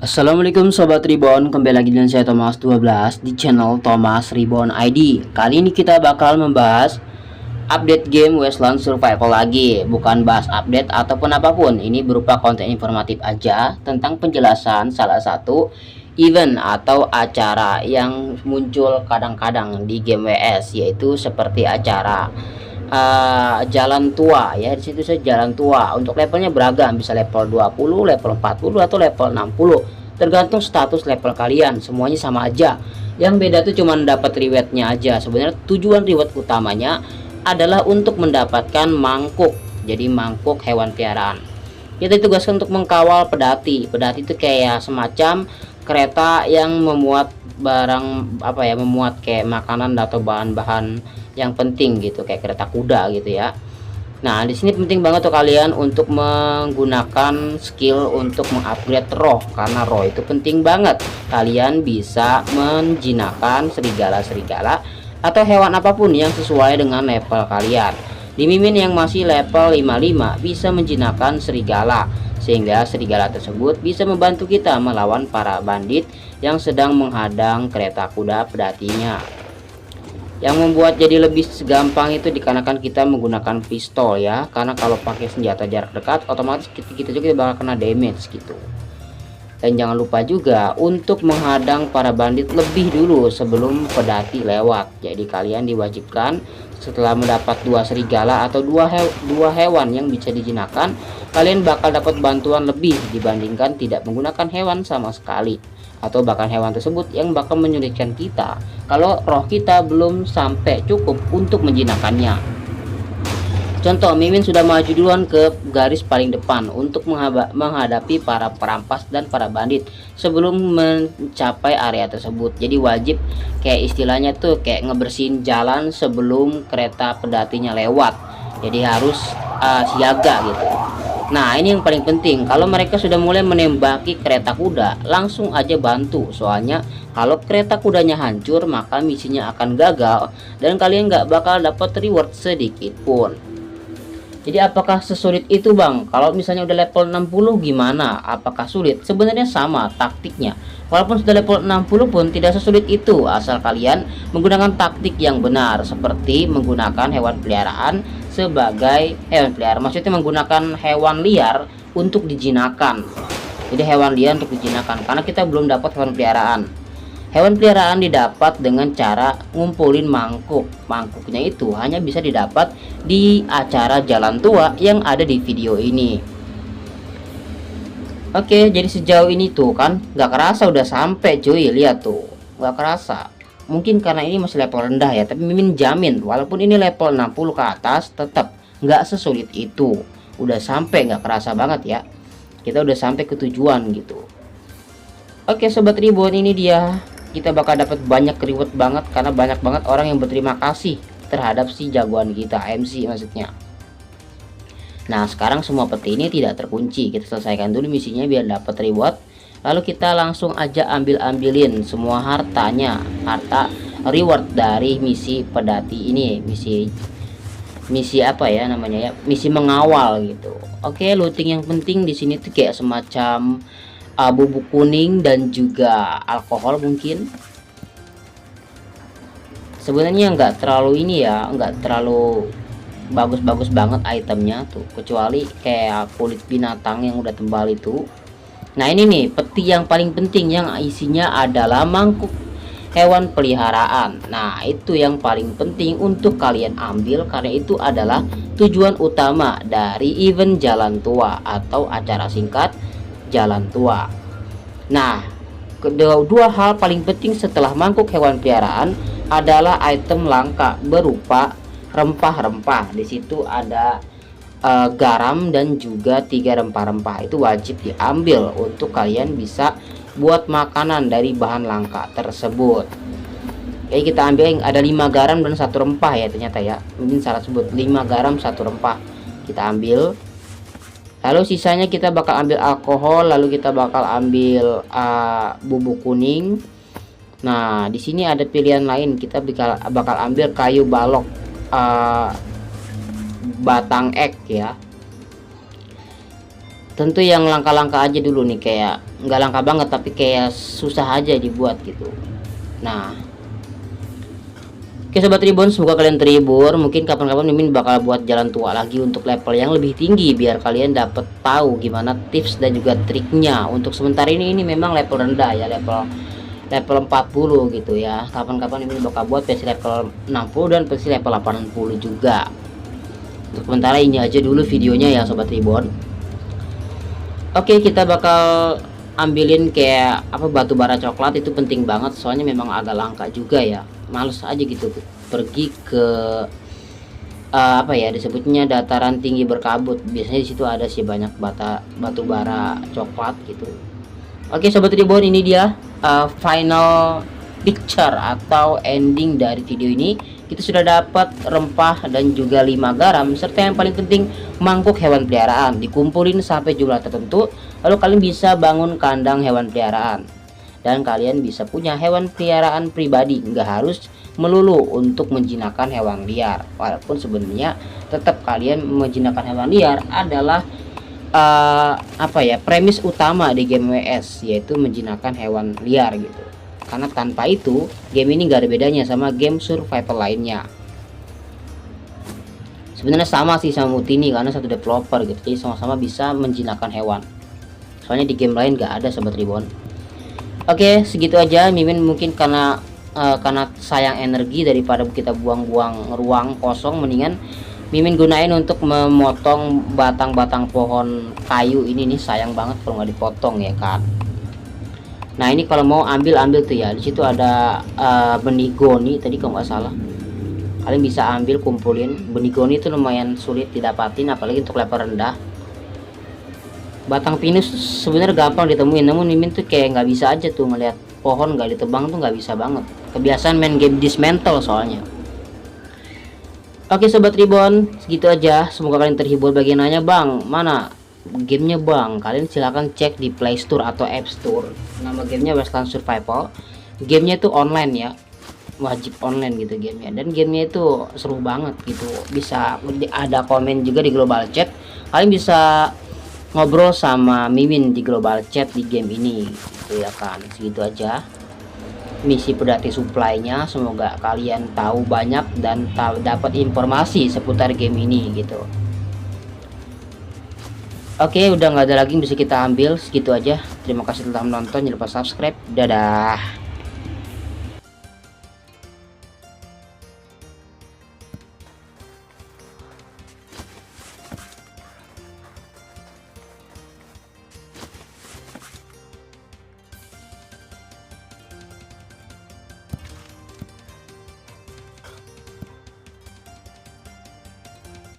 Assalamualaikum Sobat Reborn, kembali lagi dengan saya Thomas 12 di channel Thomas Reborn ID. Kali ini kita bakal membahas update game Wasteland Survival lagi. Bukan bahas update ataupun apapun, ini berupa konten informatif aja tentang penjelasan salah satu event atau acara yang muncul kadang-kadang di game WS, yaitu seperti acara jalan tua ya. Di situ saya jalan tua untuk levelnya beragam, bisa level 20, level 40 atau level 60, tergantung status level kalian. Semuanya sama aja, yang beda tuh cuman dapat rewardnya aja. Sebenarnya tujuan reward utamanya adalah untuk mendapatkan mangkuk. Jadi mangkuk hewan piaraan. Kita ditugaskan untuk mengkawal pedati. Pedati itu kayak semacam kereta yang memuat barang memuat kayak makanan atau bahan-bahan yang penting gitu, kayak kereta kuda gitu ya. Nah, di sini penting banget tuh kalian untuk menggunakan skill untuk mengupgrade roh, karena roh itu penting banget. Kalian bisa menjinakkan serigala-serigala atau hewan apapun yang sesuai dengan level kalian. Di Mimin yang masih level 55 bisa menjinakkan serigala, sehingga serigala tersebut bisa membantu kita melawan para bandit yang sedang menghadang kereta kuda pedatinya. Yang membuat jadi lebih gampang itu dikarenakan kita menggunakan pistol ya, karena kalau pakai senjata jarak dekat otomatis kita juga bakal kena damage gitu. Dan jangan lupa juga untuk menghadang para bandit lebih dulu sebelum pedati lewat. Jadi kalian diwajibkan setelah mendapat dua serigala atau dua hewan yang bisa dijinakkan, kalian bakal dapat bantuan lebih dibandingkan tidak menggunakan hewan sama sekali, atau bahkan hewan tersebut yang bakal menyulitkan kita kalau roh kita belum sampai cukup untuk menjinakkannya. Contoh, Mimin sudah maju duluan ke garis paling depan untuk menghadapi para perampas dan para bandit sebelum mencapai area tersebut. Jadi wajib kayak istilahnya tuh kayak ngebersihin jalan sebelum kereta pedatinya lewat. Jadi harus siaga gitu. Nah, ini yang paling penting. Kalau mereka sudah mulai menembaki kereta kuda, langsung aja bantu. Soalnya kalau kereta kudanya hancur, maka misinya akan gagal dan kalian nggak bakal dapat reward sedikit pun. Jadi apakah sesulit itu bang? Kalau misalnya udah level 60 gimana? Apakah sulit? Sebenarnya sama taktiknya. Walaupun sudah level 60 pun tidak sesulit itu, asal kalian menggunakan taktik yang benar, seperti menggunakan hewan peliharaan sebagai hewan pelihara. Maksudnya menggunakan hewan liar untuk dijinakan. Jadi hewan liar untuk dijinakan, karena kita belum dapat hewan peliharaan. Hewan peliharaan didapat dengan cara ngumpulin mangkuk. Mangkuknya itu hanya bisa didapat di acara jalan tua yang ada di video ini. Oke, jadi sejauh ini tuh kan nggak kerasa udah sampai cuy. Lihat tuh, nggak kerasa. Mungkin karena ini masih level rendah ya, tapi Mimin jamin walaupun ini level 60 ke atas tetap nggak sesulit itu. Udah sampai, nggak kerasa banget ya. Kita udah sampai ke tujuan gitu. Oke Sobat Reborn, ini dia. Kita bakal dapat banyak reward banget karena banyak banget orang yang berterima kasih terhadap si jagoan kita, MC maksudnya. Nah, sekarang semua peti ini tidak terkunci. Kita selesaikan dulu misinya biar dapat reward. Lalu kita langsung aja ambilin semua hartanya, harta reward dari misi pedati ini, misi apa ya namanya ya, misi mengawal gitu. Oke, looting yang penting di sini tuh kayak semacam bubuk kuning dan juga alkohol mungkin. Sebenarnya nggak terlalu ini ya, nggak terlalu bagus-bagus banget itemnya tuh, kecuali kayak kulit binatang yang udah tebal itu. Nah, ini nih peti yang paling penting, yang isinya adalah mangkuk hewan peliharaan. Nah, itu yang paling penting untuk kalian ambil karena itu adalah tujuan utama dari event jalan tua atau acara singkat jalan tua. Nah, kedua hal paling penting setelah mangkuk hewan peliharaan adalah item langka berupa rempah-rempah. Di situ ada garam dan juga 3 rempah-rempah. Itu wajib diambil untuk kalian bisa buat makanan dari bahan langka tersebut. Oke, kita ambil yang ada 5 garam dan 1 rempah ya, ternyata ya. Mungkin salah sebut, 5 garam 1 rempah. Kita ambil. Lalu sisanya kita bakal ambil alkohol, lalu kita bakal ambil bubuk kuning. Nah, di sini ada pilihan lain, kita bakal ambil kayu balok batang ek ya. Tentu yang langka-langka aja dulu nih, kayak nggak langka banget tapi kayak susah aja dibuat gitu. Nah, oke sobat Tribun, semoga kalian terhibur. Mungkin kapan-kapan Mimin bakal buat jalan tua lagi untuk level yang lebih tinggi, biar kalian dapat tahu gimana tips dan juga triknya. Untuk sementara ini memang level rendah ya, level 40 gitu ya. Kapan-kapan Mimin bakal buat versi level 60 dan versi level 80 juga. Untuk sementara ini aja dulu videonya ya sobat Tribun. Oke, kita bakal ambilin kayak apa, batu bara coklat. Itu penting banget soalnya memang agak langka juga ya. Males aja gitu pergi ke apa ya disebutnya, dataran tinggi berkabut. Biasanya di situ ada sih banyak batu bara coklat gitu. Oke sobat Tribun, ini dia final picture atau ending dari video ini. Kita sudah dapat rempah dan juga 5 garam, serta yang paling penting mangkuk hewan peliharaan. Dikumpulin sampai jumlah tertentu, lalu kalian bisa bangun kandang hewan peliharaan. Dan kalian bisa punya hewan peliharaan pribadi, nggak harus melulu untuk menjinakkan hewan liar. Walaupun sebenarnya tetap kalian menjinakkan hewan liar adalah apa ya, premis utama di game WS, yaitu menjinakkan hewan liar gitu. Karena tanpa itu game ini gak ada bedanya sama game survival lainnya. Sebenarnya sama sih sama Mutini, karena satu developer gitu, jadi sama-sama bisa menjinakkan hewan. Soalnya di game lain gak ada sobat Tribun. Oke, segitu aja Mimin. Mungkin karena sayang energi, daripada kita buang-buang ruang kosong, mendingan Mimin gunain untuk memotong batang-batang pohon kayu ini nih. Sayang banget kalau nggak dipotong ya kan. Nah ini kalau mau ambil tuh ya, disitu ada benih goni tadi kalau nggak salah. Kalian bisa ambil, kumpulin. Benih goni itu lumayan sulit didapatin, apalagi untuk level rendah. Batang pinus sebenarnya gampang ditemuin, namun Mimin tuh kayak nggak bisa aja tuh ngeliat pohon nggak ditebang tuh, nggak bisa banget. Kebiasaan main game dismantle soalnya. Oke sobat Tribun, segitu aja. Semoga kalian terhibur. Bagian nanya, bang mana gamenya bang? Kalian silahkan cek di Play Store atau App Store. Nama gamenya Wasteland Survival. Gamenya itu online ya, wajib online gitu gamenya. Dan gamenya itu seru banget gitu. Bisa ada komen juga di global chat. Kalian bisa ngobrol sama Mimin di global chat di game ini gitu ya kan. Segitu aja misi pedati supply-nya. Semoga kalian tahu banyak dan dapat informasi seputar game ini gitu. Oke, udah nggak ada lagi yang bisa kita ambil. Segitu aja. Terima kasih telah menonton. Jangan lupa subscribe. Dadah.